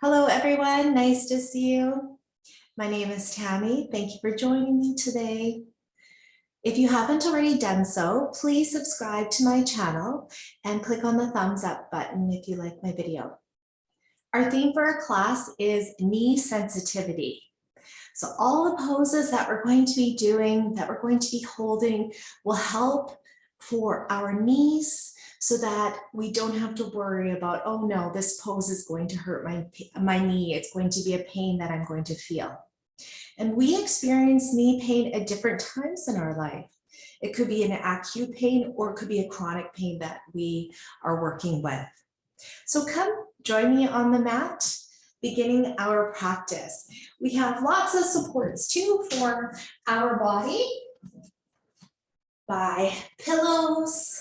Hello, everyone. Nice to see you. My name is Tammy. Thank you for joining me today. If you haven't already done so, please subscribe to my channel and click on the thumbs up button if you like my video. Our theme for our class is knee sensitivity. So all the poses that we're going to be doing, that we're going to be holding, will help for our knees so that we don't have to worry about, oh no, this pose is going to hurt my knee. It's going to be a pain that I'm going to feel. And we experience knee pain at different times in our life. It could be an acute pain or it could be a chronic pain that we are working with. So come join me on the mat, beginning our practice. We have lots of supports too for our body by pillows,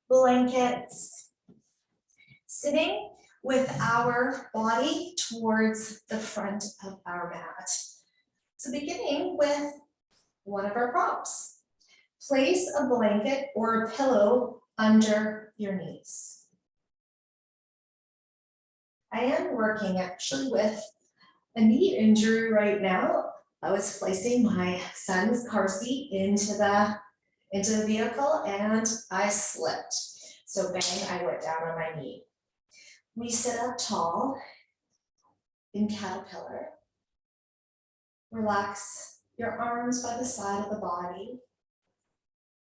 blankets, sitting with our body towards the front of our mat. So beginning with one of our props. Place a blanket or a pillow under your knees. I am working actually with a knee injury right now. I was placing my son's car seat into the vehicle and I slipped. So bang, I went down on my knee. We sit up tall in caterpillar. Relax your arms by the side of the body.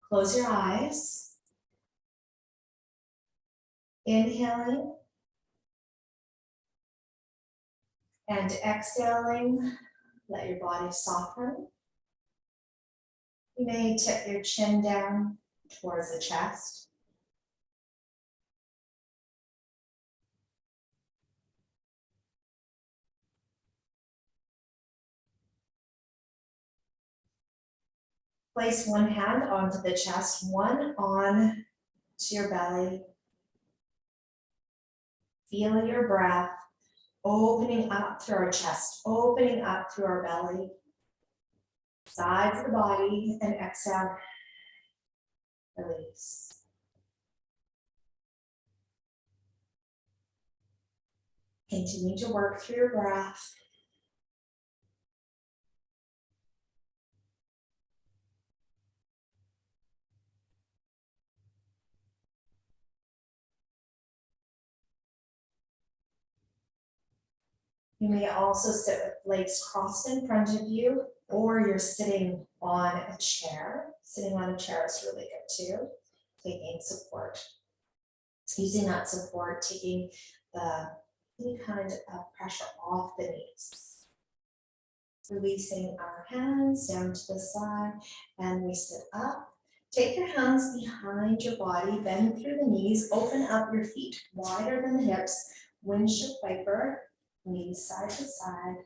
Close your eyes. Inhaling and exhaling, let your body soften. You may tip your chin down towards the chest. Place one hand onto the chest, one on to your belly. Feel your breath opening up through our chest, opening up through our belly, sides of the body, and exhale, release. Continue to work through your breath. You may also sit with legs crossed in front of you, or you're sitting on a chair. Sitting on a chair is really good too. Taking support. Using that support, taking any kind of pressure off the knees. Releasing our hands down to the side, and we sit up. Take your hands behind your body, bend through the knees, open up your feet wider than the hips, windshield wiper. Knees side to side,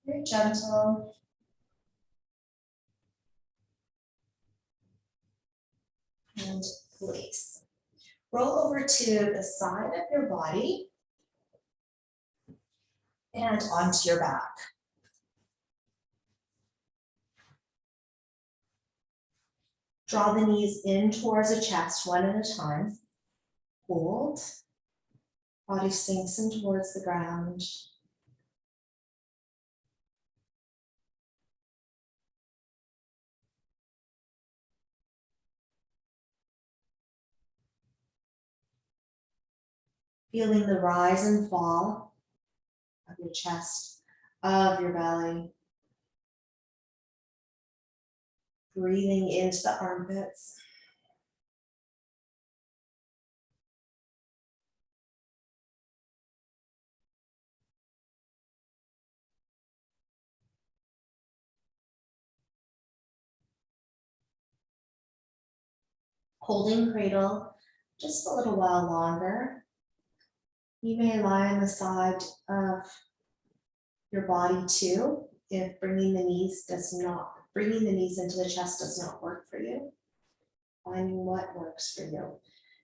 very gentle. And release. Roll over to the side of your body and onto your back. Draw the knees in towards the chest, one at a time. Hold. Body sinks in towards the ground. Feeling the rise and fall of your chest, of your belly. Breathing into the armpits. Holding cradle just a little while longer. You may lie on the side of your body too, if bringing the knees into the chest does not work for you. Finding what works for you.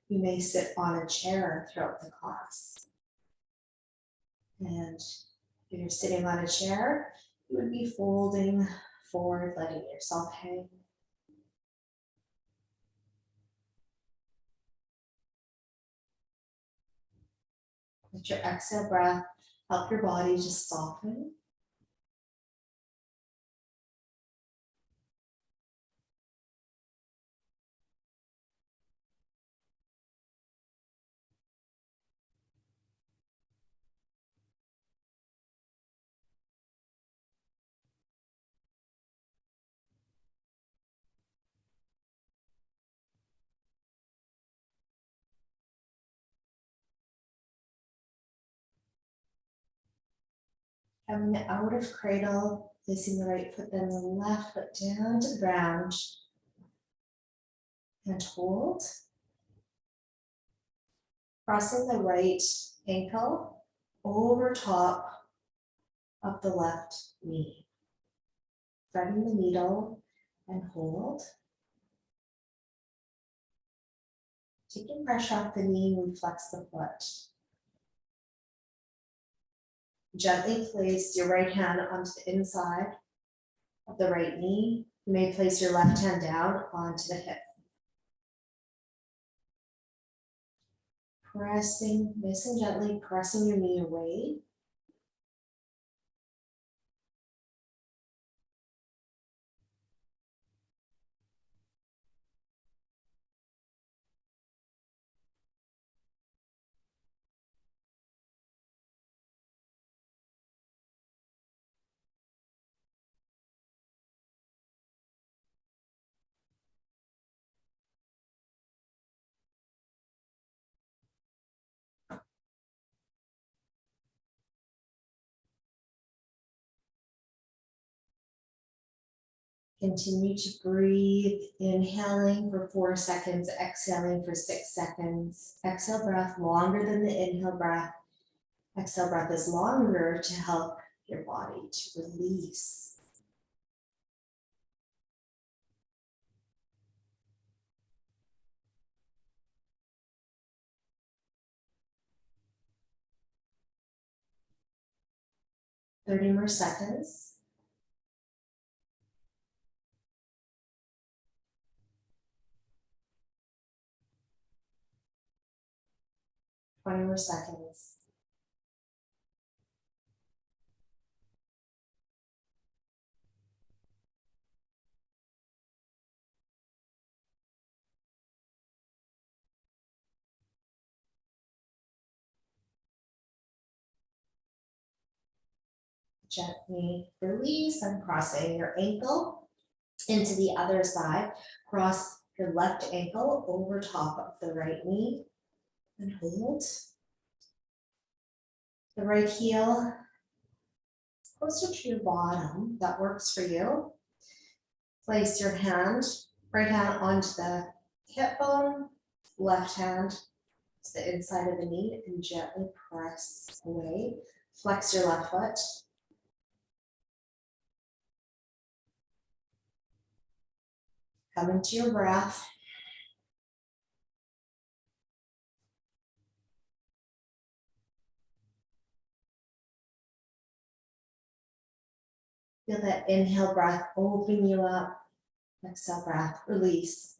You may sit on a chair throughout the class. And if you're sitting on a chair, you would be folding forward, letting yourself hang. With your exhale breath, Help your body just soften. Coming out of cradle, placing the right foot, then the left foot down to the ground. And hold. Crossing the right ankle over top of the left knee. Threading the needle and hold. Taking pressure off the knee, we flex the foot. Gently place your right hand onto the inside of the right knee. You may place your left hand down onto the hip. Pressing, nice and gently pressing your knee away. Continue to breathe, inhaling for 4 seconds, exhaling for 6 seconds. Exhale breath longer than the inhale breath. Exhale breath is longer to help your body to release. Thirty more seconds. Twenty more seconds. Gently release and crossing your ankle into the other side. Cross your left ankle over top of the right knee and hold. The right heel closer to your bottom. That works for you. Place your right hand onto the hip bone, left hand to the inside of the knee, and gently press away. Flex your left foot. Come into your breath. Feel that inhale breath open you up. Exhale breath, release.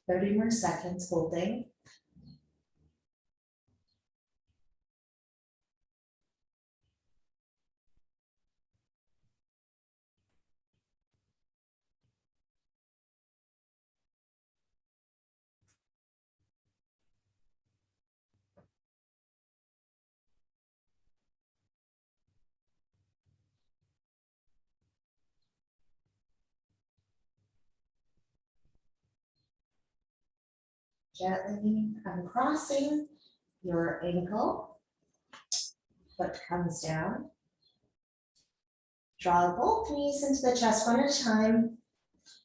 Thirty more seconds holding. Gently uncrossing your ankle. Foot comes down. Draw both knees into the chest one at a time.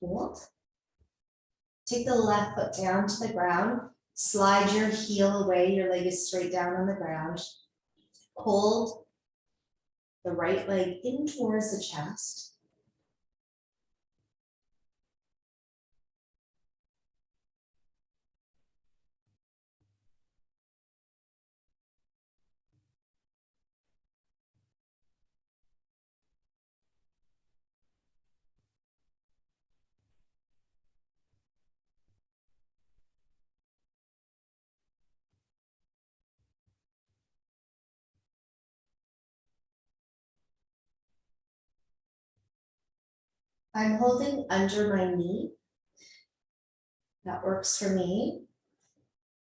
Hold. Take the left foot down to the ground. Slide your heel away. Your leg is straight down on the ground. Hold the right leg in towards the chest. I'm holding under my knee. That works for me.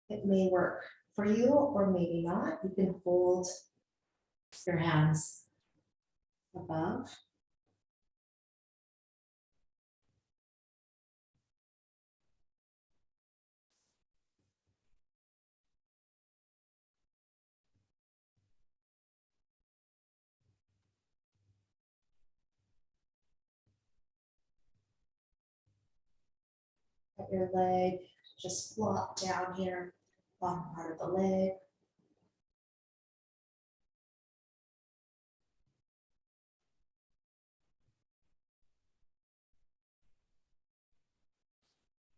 It may work for you or maybe not. You can hold your hands above. Let your leg just flop down here, bottom part of the leg.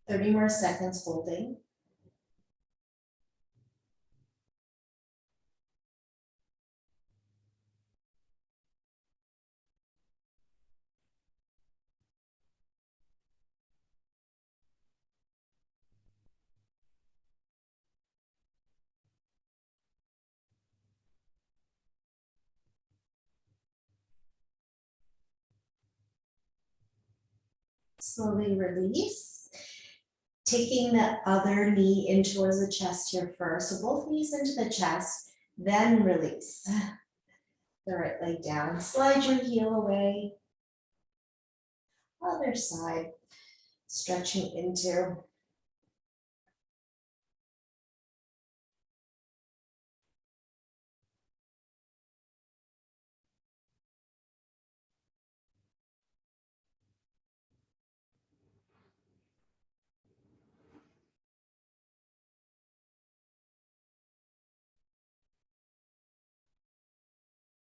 Thirty more seconds holding. Slowly release. Taking the other knee in towards the chest here first. So both knees into the chest, then release. The right leg down. Slide your heel away. Other side. Stretching into.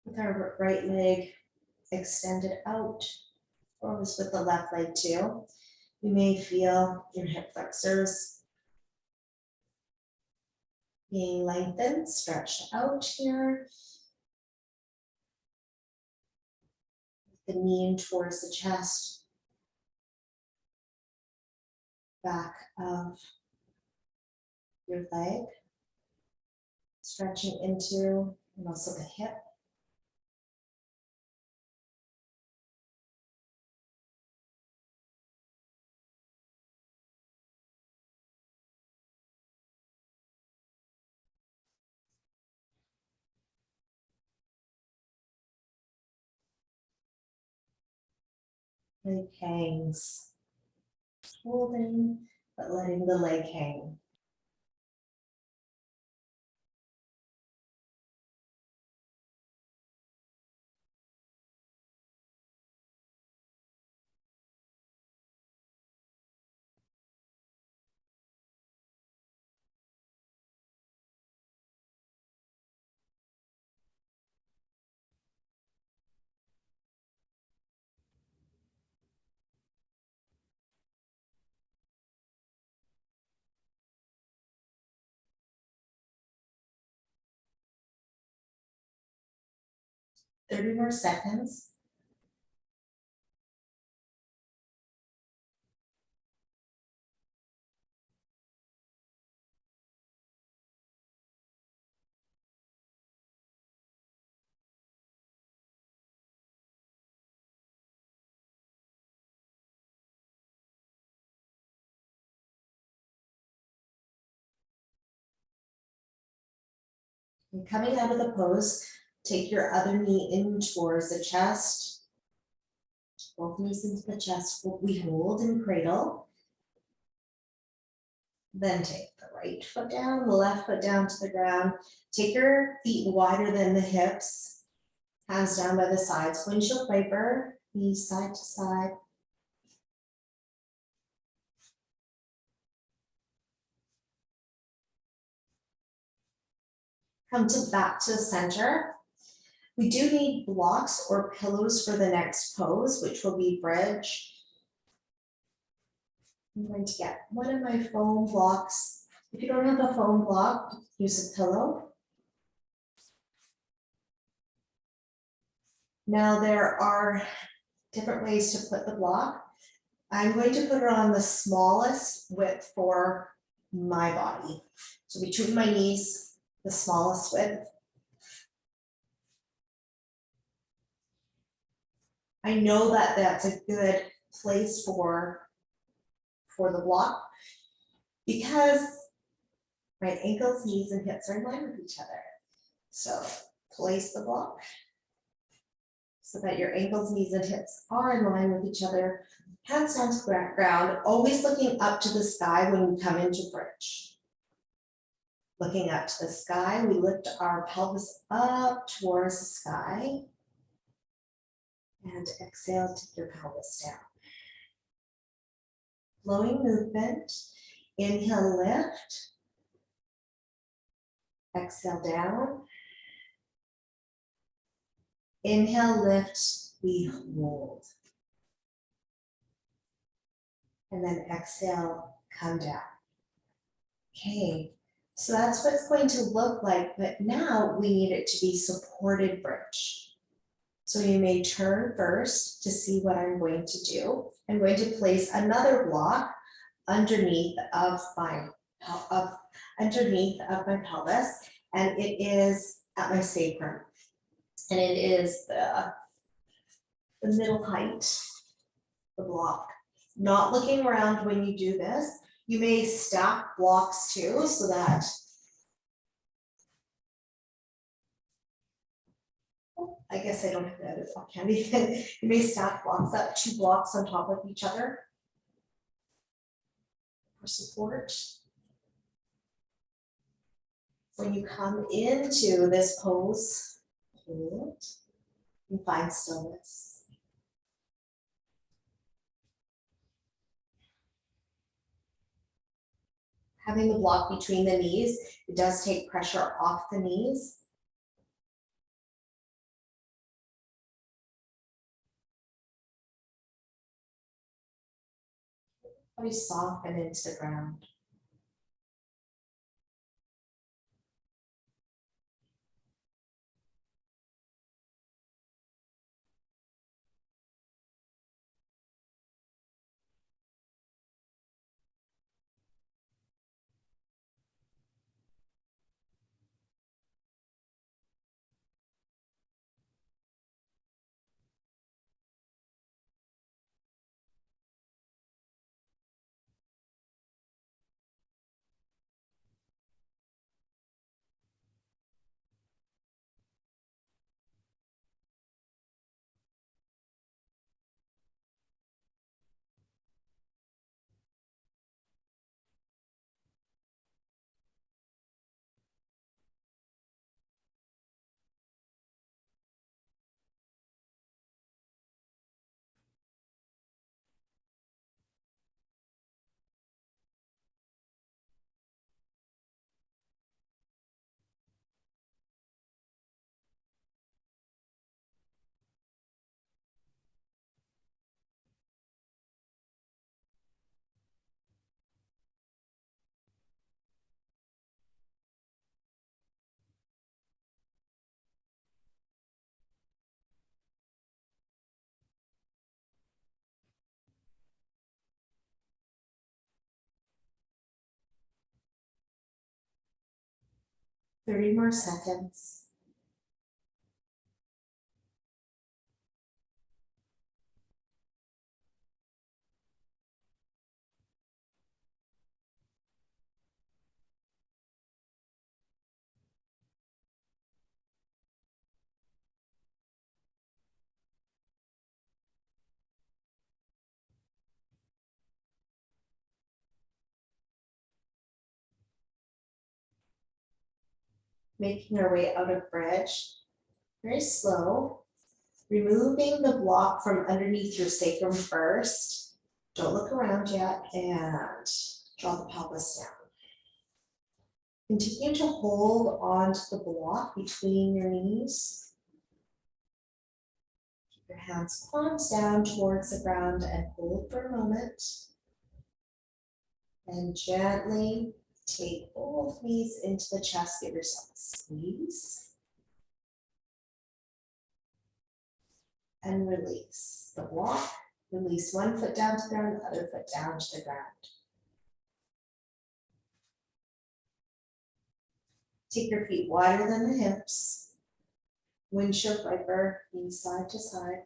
With our right leg extended out, or was with the left leg too. You may feel your hip flexors being lengthened, stretched out here. The knee in towards the chest, back of your leg, stretching into and also the hip. Leg hangs, holding, but letting the leg hang. Thirty more seconds. And coming out of the pose, take your other knee in towards the chest. Both knees into the chest. We hold and cradle. Then take the right foot down, the left foot down to the ground. Take your feet wider than the hips, hands down by the sides. Windshield wiper, knees side to side. Come back to the center. We do need blocks or pillows for the next pose, which will be bridge. I'm going to get one of my foam blocks. If you don't have a foam block, use a pillow. Now there are different ways to put the block. I'm going to put it on the smallest width for my body. So between my knees, the smallest width. I know that that's a good place for the block because my ankles, knees, and hips are in line with each other. So place the block so that your ankles, knees, and hips are in line with each other. Hands down to the ground, always looking up to the sky when we come into bridge. Looking up to the sky, we lift our pelvis up towards the sky. And exhale, take your pelvis down. Flowing movement. Inhale, lift. Exhale, down. Inhale, lift, we hold. And then exhale, come down. Okay, so that's what it's going to look like, but now we need it to be supported bridge. So you may turn first to see what I'm going to do. I'm going to place another block underneath of my pelvis, and it is at my sacrum. And it is the middle height, the block. Not looking around when you do this. You may stack blocks too, so that I guess I don't have that as block candy. You may stack blocks up, 2 blocks on top of each other for support. When you come into this pose, hold and find stillness. Having the block between the knees, it does take pressure off the knees. Body soften into the ground. Thirty more seconds. making our way out of bridge. Very slow. Removing the block from underneath your sacrum first. Don't look around yet, and draw the pelvis down. Continue to hold on to the block between your knees. Keep your hands palms down towards the ground and hold for a moment. And gently take both knees into the chest, give yourself a squeeze. And release the block. Release one foot down to the ground, the other foot down to the ground. Take your feet wider than the hips. Windshield wiper, knees side to side.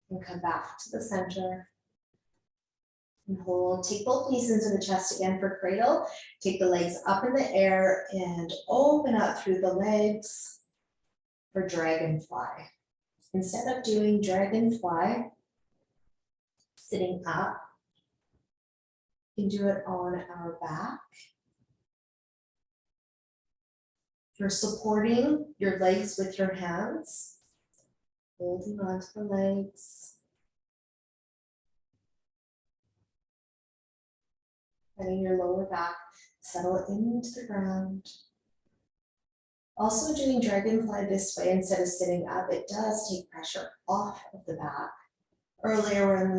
And come back to the center. And hold, take both knees into the chest again for cradle. Take the legs up in the air and open up through the legs for dragonfly. Instead of doing dragonfly, sitting up, you can do it on our back. For supporting your legs with your hands, holding onto the legs. Letting your lower back settle into the ground. Also doing dragonfly this way instead of sitting up, it does take pressure off of the back. Earlier when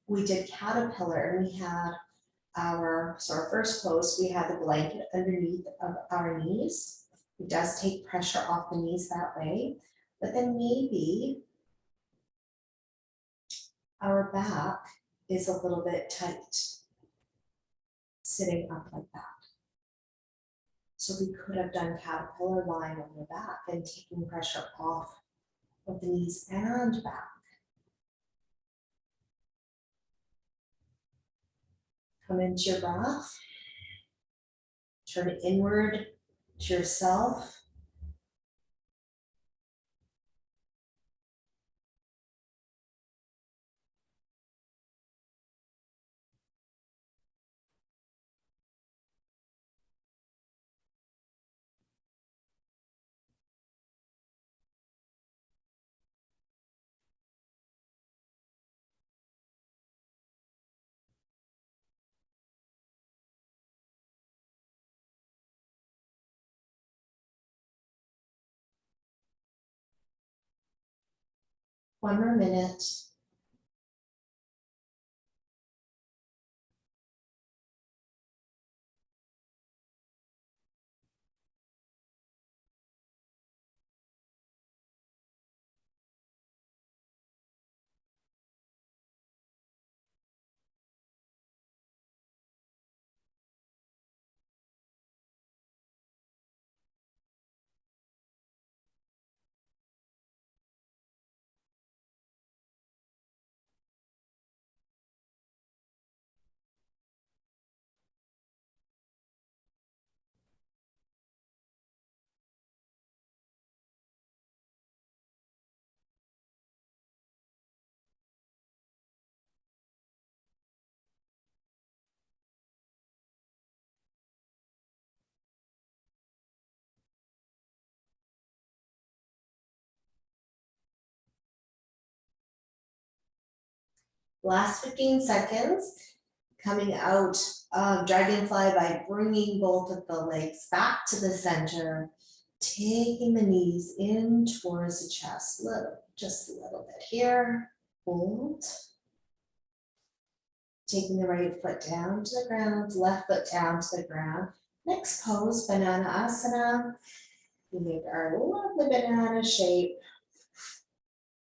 we did caterpillar and we had our first pose, we had the blanket underneath of our knees. It does take pressure off the knees that way, but then maybe our back is a little bit tight, sitting up like that. So we could have done caterpillar lying on your back and taking pressure off of the knees and back. Come into your breath. Turn inward to yourself. One more minute. Last 15 seconds, coming out of dragonfly by bringing both of the legs back to the center, taking the knees in towards the chest, just a little bit here, hold. Taking the right foot down to the ground, left foot down to the ground. Next pose, banana asana. We make our lovely banana shape.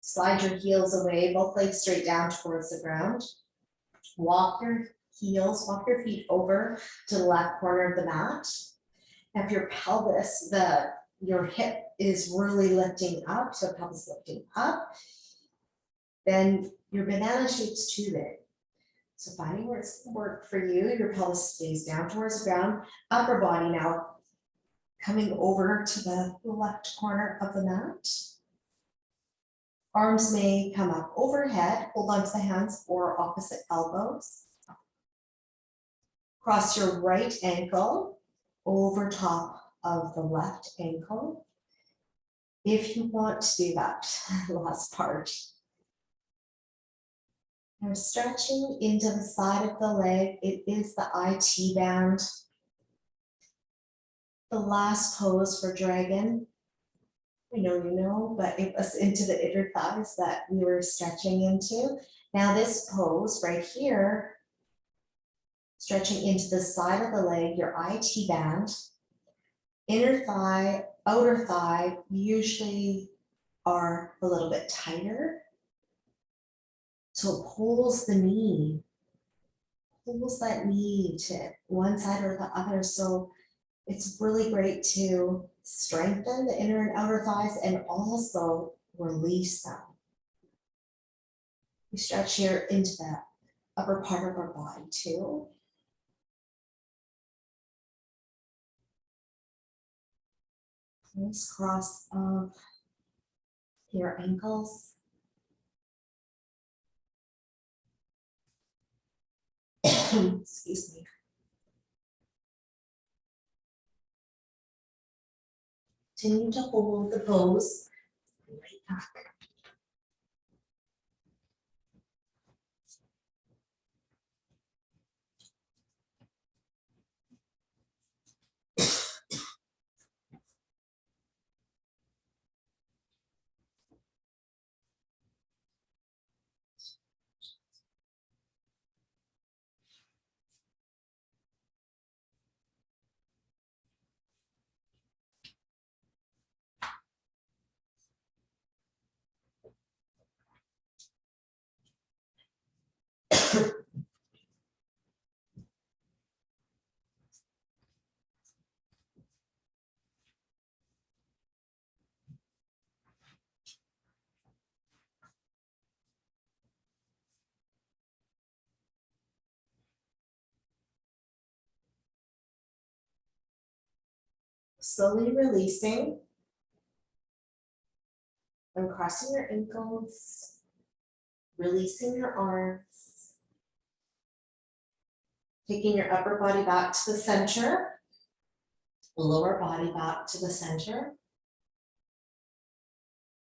Slide your heels away, both legs straight down towards the ground. Walk your feet over to the left corner of the mat. Now if your pelvis, your hip is really lifting up, so pelvis lifting up, then your banana shape's too big. So finding where it's gonna work for you, your pelvis stays down towards the ground, upper body now coming over to the left corner of the mat. Arms may come up overhead, hold onto the hands or opposite elbows. Cross your right ankle over top of the left ankle. If you want to do that last part. Now stretching into the side of the leg. It is the IT band. The last pose for dragon. I know you know, but it was into the inner thighs that we were stretching into. Now this pose right here, stretching into the side of the leg, your IT band, inner thigh, outer thigh usually are a little bit tighter. So it pulls the knee, pulls that knee to one side or the other. So it's really great to strengthen the inner and outer thighs and also release them. We stretch here into the upper part of our body too. Nice cross of your ankles. Excuse me. Continue to hold the pose. Right back. Slowly releasing and crossing your ankles, releasing your arms, taking your upper body back to the center, lower body back to the center.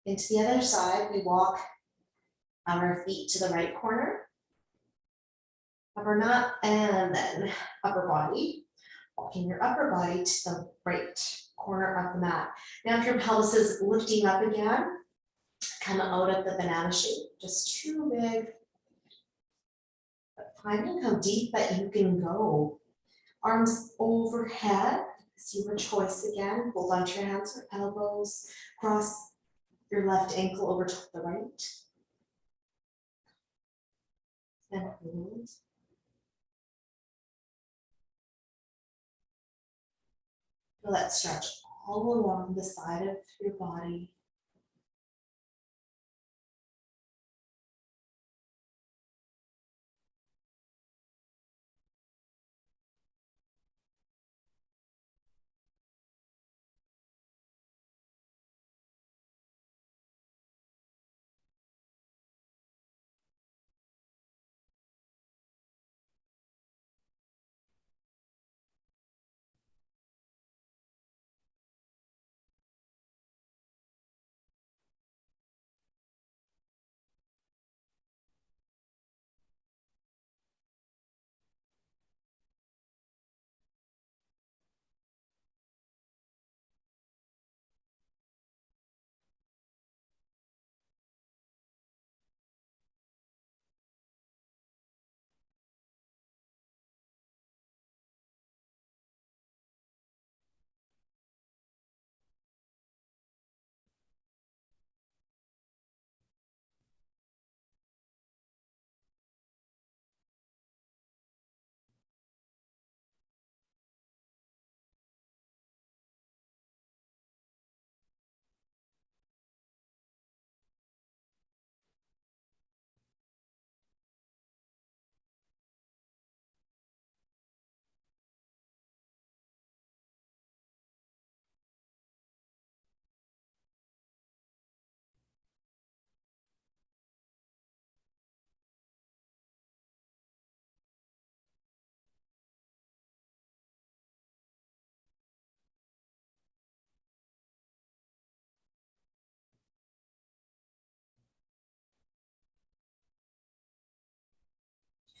Into the other side, we walk our feet to the right corner, upper mat, and then upper body. Walking your upper body to the right corner of the mat. Now if your pelvis is lifting up again, come out of the banana shape, just too big. But finding how deep that you can go. Arms overhead, it's your choice again. Hold onto your hands or elbows. Cross your left ankle over to the right. And hold. Feel that stretch all along the side of your body.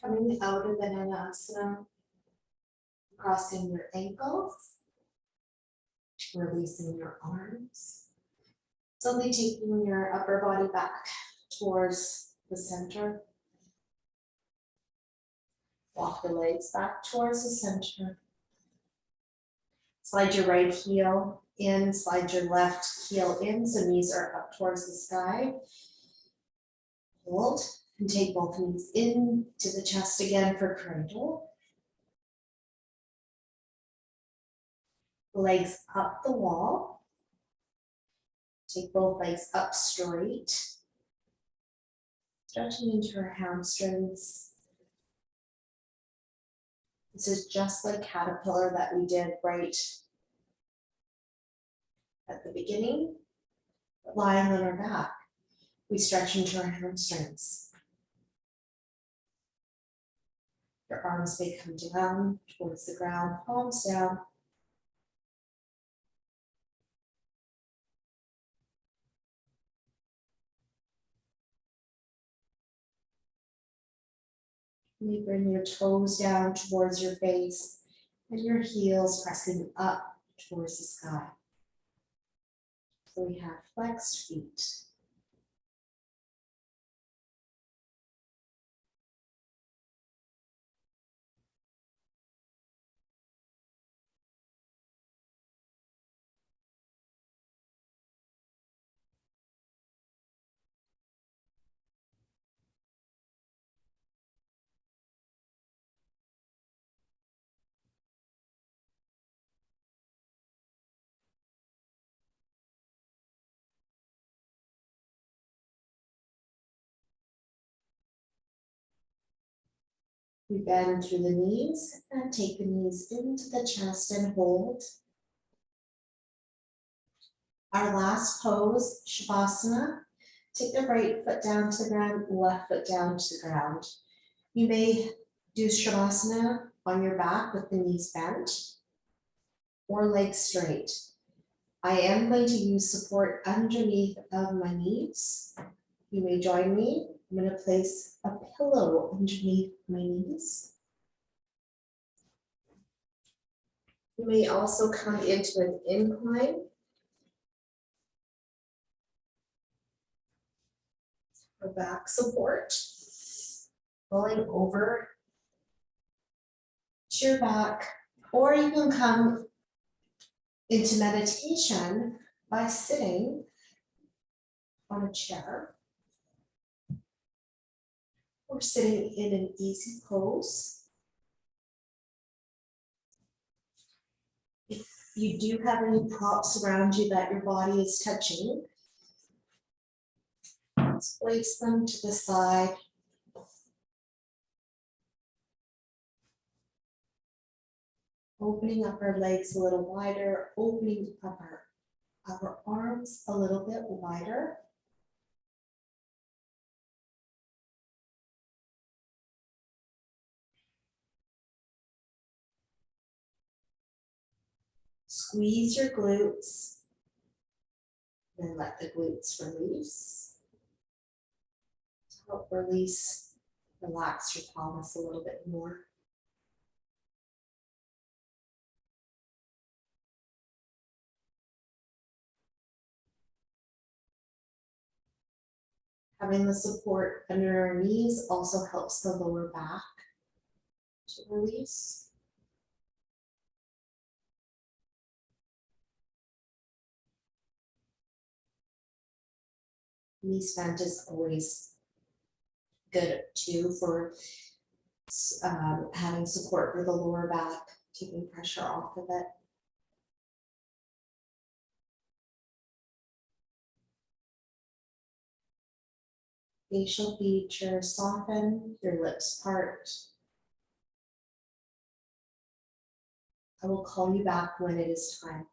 Coming out of banana asana, crossing your ankles, releasing your arms. Slowly taking your upper body back towards the center. Walk the legs back towards the center. Slide your right heel in, slide your left heel in, so knees are up towards the sky. Hold, and take both knees into the chest again for cradle. Legs up the wall. Take both legs up straight. Stretching into your hamstrings. This is just like caterpillar that we did right at the beginning, but lying on our back. We stretch into our hamstrings. Your arms may come down towards the ground, palms down. You bring your toes down towards your face and your heels pressing up towards the sky. So we have flexed feet. We bend through the knees and take the knees into the chest and hold. Our last pose, Shavasana. Take the right foot down to the ground, left foot down to the ground. You may do Shavasana on your back with the knees bent or legs straight. I am going to use support underneath of my knees. You may join me. I'm going to place a pillow underneath my knees. You may also come into an incline. For back support. Rolling over to your back, or you can come into meditation by sitting on a chair or sitting in an easy pose. If you do have any props around you that your body is touching, let's place them to the side. Opening up our legs a little wider, opening up our arms a little bit wider. Squeeze your glutes, then let the glutes release. To help relax your pelvis a little bit more. Having the support under our knees also helps the lower back to release. Knees bent is always good too for having support for the lower back, taking pressure off of it. Facial features soften, your lips part. I will call you back when it is time.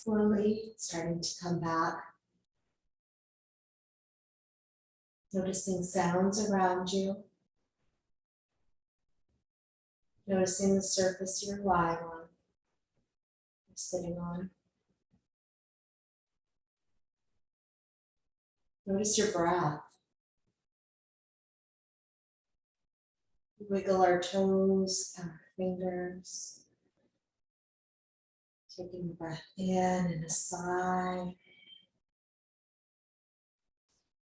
Slowly starting to come back. Noticing sounds around you. Noticing the surface you're lying on, you're sitting on. Notice your breath. Wiggle our toes, count our fingers. Taking a breath in and a sigh.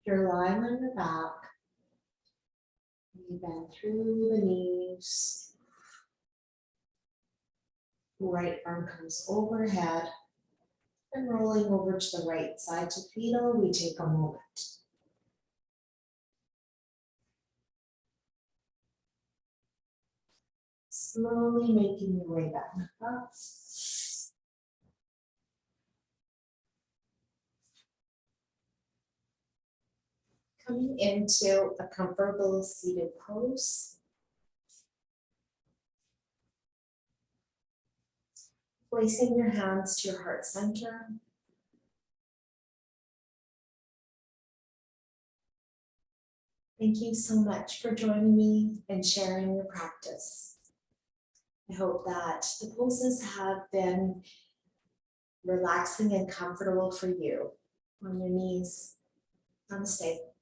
You're lying on your back. You bend through the knees. Right arm comes overhead and rolling over to the right side to fetal. We take a moment. Slowly making your way back up. Coming into a comfortable seated pose. Placing your hands to your heart center. Thank you so much for joining me and sharing your practice. I hope that the poses have been relaxing and comfortable for you on your knees. Namaste.